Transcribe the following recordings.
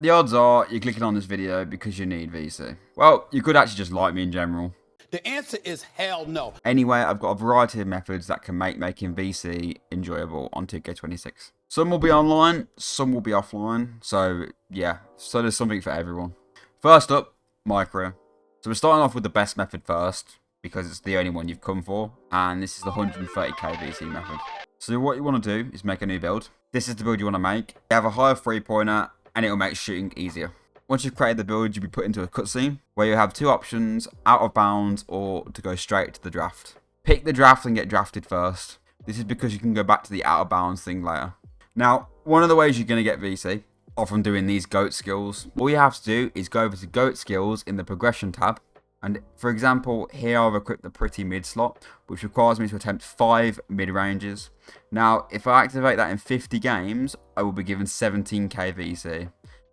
The odds are you're clicking on this video because you need VC. Well, you could actually just like me in general. The answer is hell no. Anyway, I've got a variety of methods that can make making VC enjoyable on 2K26. Some will be online, some will be offline. So yeah, so there's something for everyone. First up, MyCareer. So we're starting off with the best method first, because it's the only one you've come for, and this is the 130k VC method. So what you want to do is make a new build. This is the build you want to make. You have a higher 3-pointer, and it will make shooting easier. Once you've created the build, you'll be put into a cutscene where you have two options, out of bounds or to go straight to the draft. Pick the draft and get drafted first. This is because you can go back to the out of bounds thing later. Now, one of the ways you're going to get VC are from doing these GOAT skills. All you have to do is go over to GOAT skills in the progression tab. And for example, here I've equipped the pretty mid slot, which requires me to attempt 5 mid ranges. Now, if I activate that in 50 games, I will be given 17k VC.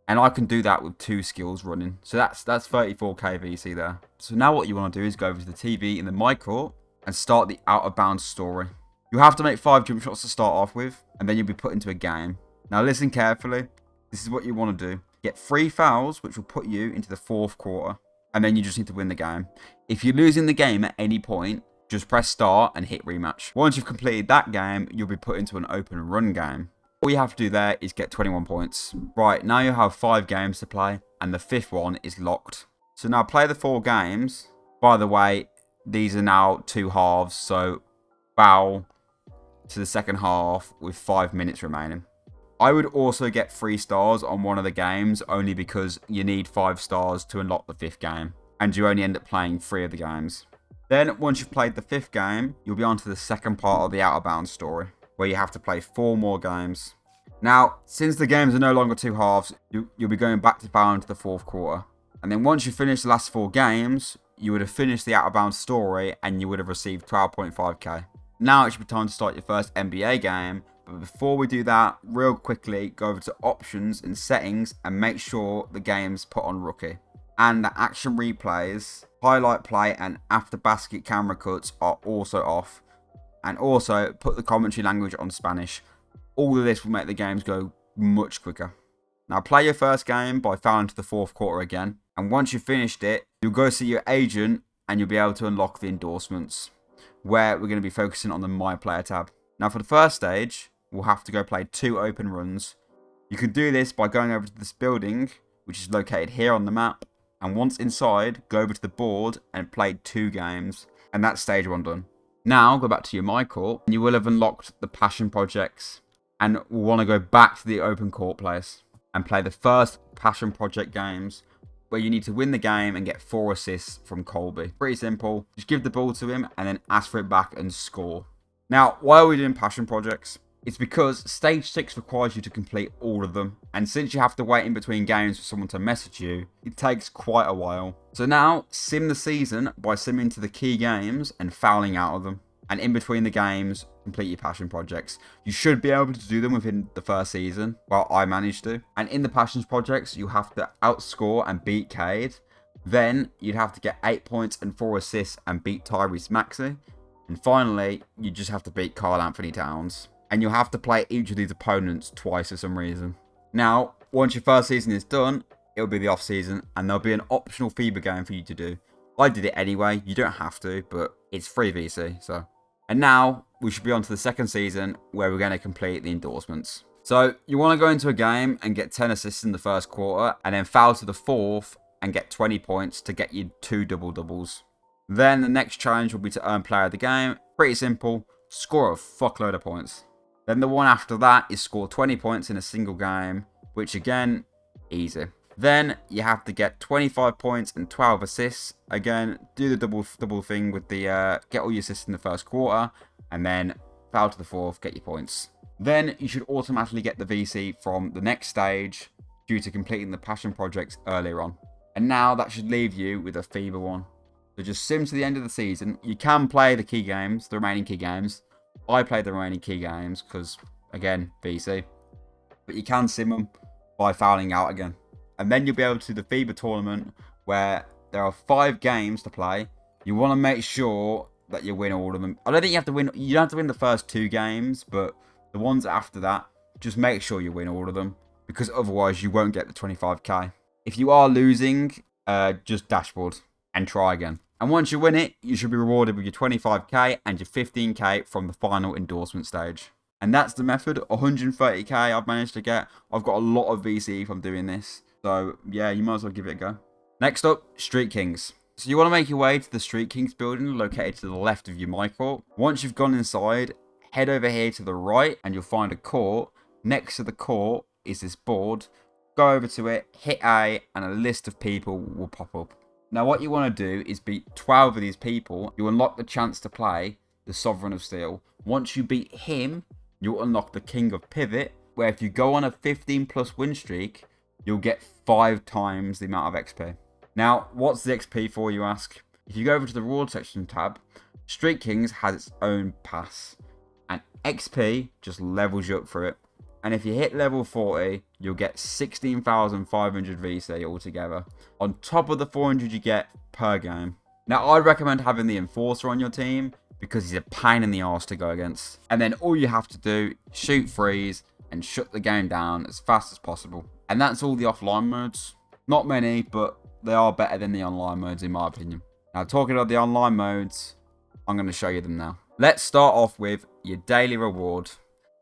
And I can do that with 2 skills running. So that's 34k VC there. So now what you want to do is go over to the TV in the My Court and start the out of bounds story. You have to make 5 jump shots to start off with, and then you'll be put into a game. Now listen carefully. This is what you want to do. Get 3 fouls, which will put you into the 4th quarter. And then you just need to win the game. If you're losing the game at any point, just press start and hit rematch. Once you've completed that game, you'll be put into an open run game. All you have to do there is get 21 points. Right, now you have 5 games to play, and the 5th one is locked. So now play the 4 games. By the way, these are now 2 halves, so foul to the second half with 5 minutes remaining. I would also get 3 stars on one of the games, only because you need 5 stars to unlock the 5th game, and you only end up playing 3 of the games. Then, once you've played the 5th game, you'll be on to the second part of the out of bounds story, where you have to play 4 more games. Now, since the games are no longer 2 halves, you'll be going back to foul into the 4th quarter. And then once you finish the last 4 games, you would have finished the out of bounds story, and you would have received 12.5k. Now it should be time to start your first NBA game. But before we do that, real quickly, go over to options and settings and make sure the game's put on rookie. And the action replays, highlight play and after basket camera cuts are also off. And also put the commentary language on Spanish. All of this will make the games go much quicker. Now play your first game by fouling to the 4th quarter again. And once you've finished it, you'll go see your agent and you'll be able to unlock the endorsements, where we're going to be focusing on the My Player tab. Now for the first stage, we'll have to go play 2 open runs. You can do this by going over to this building, which is located here on the map, and once inside, go over to the board and play 2 games, and that's stage 1 done. Now go back to your My Court, and you will have unlocked the passion projects, and we'll want to go back to the open court place and play the first passion project games, where you need to win the game and get 4 assists from Colby. Pretty simple. Just give the ball to him and then ask for it back and score. Now, why are we doing passion projects? It's because stage 6 requires you to complete all of them. And since you have to wait in between games for someone to message you, it takes quite a while. So now, sim the season by simming to the key games and fouling out of them. And in between the games, complete your passion projects. You should be able to do them within the first season. Well, I managed to. And in the passions projects, you have to outscore and beat Cade. Then, you'd have to get 8 points and 4 assists and beat Tyrese Maxey. And finally, you just have to beat Karl Anthony Towns. And you'll have to play each of these opponents twice for some reason. Now, once your first season is done, it'll be the off season. And there'll be an optional FIBA game for you to do. I did it anyway. You don't have to, but it's free VC, so... And now, we should be on to the second season, where we're going to complete the endorsements. So, you want to go into a game and get 10 assists in the first quarter, and then foul to the 4th and get 20 points to get you 2 double-doubles. Then, the next challenge will be to earn player of the game. Pretty simple, score a fuckload of points. Then the one after that is score 20 points in a single game, which again, easy. Then you have to get 25 points and 12 assists. Again, do the double thing with the get all your assists in the first quarter, and then foul to the 4th, get your points. Then you should automatically get the VC from the next stage due to completing the passion projects earlier on. And now that should leave you with a FIBA one. So just sim to the end of the season. You can play the key games, the remaining key games. I played the remaining key games because, again, VC. But you can sim them by fouling out again. And then you'll be able to do the FIBA tournament where there are 5 games to play. You want to make sure that you win all of them. I don't think you have to win. You don't have to win the first 2 games, but the ones after that, just make sure you win all of them. because otherwise you won't get the 25k. If you are losing, just dashboard and try again. And once you win it, you should be rewarded with your 25k and your 15k from the final endorsement stage. And that's the method. 130k I've managed to get. I've got a lot of VC from doing this. So yeah, you might as well give it a go. Next up, Street Kings. So you want to make your way to the Street Kings building located to the left of your MyCareer. Once you've gone inside, head over here to the right and you'll find a court. Next to the court is this board. Go over to it, hit A, and a list of people will pop up. Now what you want to do is beat 12 of these people. You unlock the chance to play the Sovereign of Steel. Once you beat him, you'll unlock the King of Pivot, where if you go on a 15+ win streak, you'll get 5 times the amount of XP. Now, what's the XP for, you ask? If you go over to the reward section tab, Street Kings has its own pass, and XP just levels you up for it. And if you hit level 40, you'll get 16,500 VC altogether, on top of the 400 you get per game. Now, I'd recommend having the Enforcer on your team, because he's a pain in the arse to go against. And then all you have to do, shoot freeze, and shut the game down as fast as possible. And that's all the offline modes. Not many, but they are better than the online modes in my opinion. Now, talking about the online modes, I'm going to show you them now. Let's start off with your daily reward.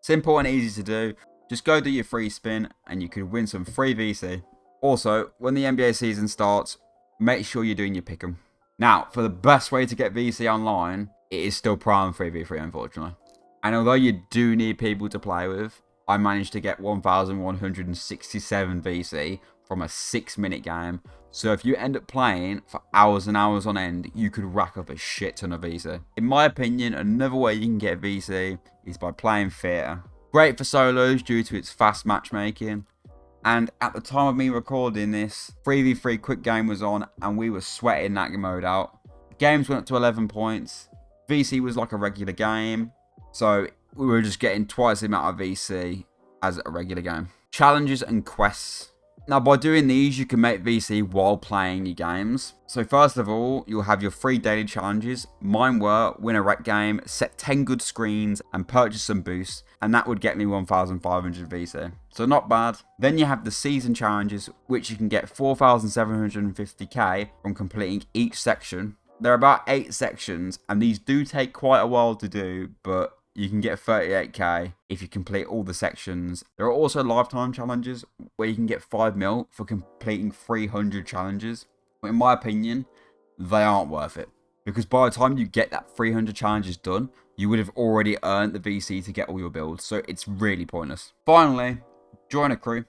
Simple and easy to do. Just go do your free spin and you could win some free VC. Also, when the NBA season starts, make sure you're doing your pick'em. Now, for the best way to get VC online, it is still Prime 3v3, unfortunately. And although you do need people to play with, I managed to get 1,167 VC from a 6-minute game. So if you end up playing for hours and hours on end, you could rack up a shit ton of VC. In my opinion, another way you can get VC is by playing Theatre. Great for solos due to its fast matchmaking. And at the time of me recording this, 3v3 quick game was on and we were sweating that mode out. Games went up to 11 points. VC was like a regular game. So we were just getting twice the amount of VC as a regular game. Challenges and quests. Now, by doing these, you can make VC while playing your games. So first of all, you'll have your 3 daily challenges. Mine were win a rec game, set 10 good screens, and purchase some boosts. And that would get me 1,500 VC. So not bad. Then you have the season challenges, which you can get 4,750k from completing each section. There are about 8 sections, and these do take quite a while to do, but you can get 38k if you complete all the sections. There are also lifetime challenges where you can get 5 mil for completing 300 challenges. But in my opinion, they aren't worth it, because by the time you get that 300 challenges done, you would have already earned the VC to get all your builds, so it's really pointless. Finally, join a crew.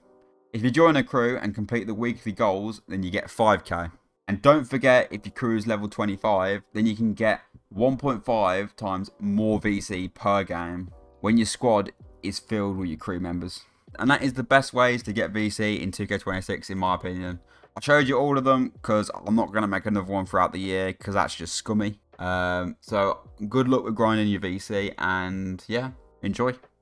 If you join a crew and complete the weekly goals, then you get 5k. And don't forget, if your crew is level 25, then you can get 1.5 times more VC per game when your squad is filled with your crew members. And that is the best ways to get VC in 2K26 in my opinion. I showed you all of them because I'm not going to make another one throughout the year because that's just scummy. So good luck with grinding your VC and yeah, enjoy.